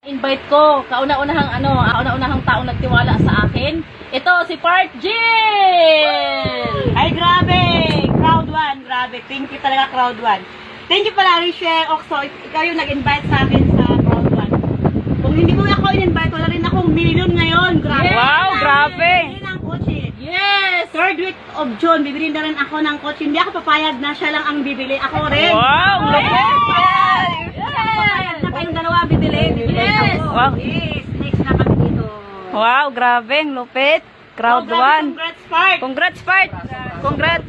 Invite ko, kauna-unahang taong nagtiwala sa akin. Ito, si Part Jill! Ay, grabe! Crowd 1, grabe. Thank you talaga, Crowd 1. Thank you pala, Richelle Oxo. Ikaw yung nag-invite sa akin sa Crowd 1. Kung hindi mo ako in-invite, wala rin akong million ngayon. Grabe. Yes! Wow, grabe! Bibili ng kotse. Yes! Third week of June, bibili na rin ako ng kotse. Hindi ako papayag na siya lang ang bibili. Ako rin. Wow! Yes! Na kayong dalawa bibili. Bibili Yes! ako. Wow. Yes, next na kami dito. Wow, grabe, ang lupit. Crowd Oh, grabe, 1. Congrats, Park. Congrats, Part! Congrats!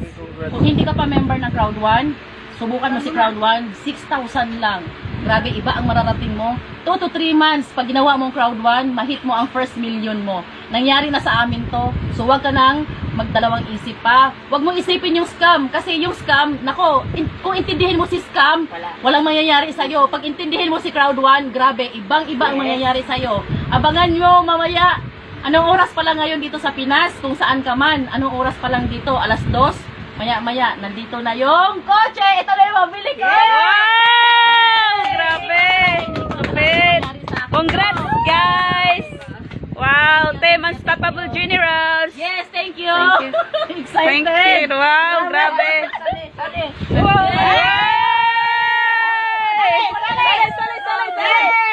Kung hindi ka pa member ng Crowd 1, subukan mo si Crowd 1, 6,000 lang. Grabe, iba ang mararating mo. 2 to 3 months, pag ginawa mong Crowd 1, mahit mo ang first million mo. Nangyari na sa amin to, so wag ka nang magdalawang isip pa. Wag mo isipin yung scam, kasi yung scam, nako, kung intindihin mo si scam, walang mangyayari sa'yo. Pag intindihin mo si Crowd 1, grabe, ibang-iba ang mangyayari sa'yo. Abangan nyo mamaya. Anong oras pa lang ngayon dito sa Pinas? Kung saan ka man, anong oras pa lang dito? Alas 2? Maya-maya, nandito na yung kotse! Ito na yung mabili ko! Wow! Grabe! Lupit! Congrats, guys! Wow! Team Unstoppable Generals! Yes, thank you! Thank you. Excited! Thank you! Wow! Grabe! Sali! Wow! Sali! Sali! Sali!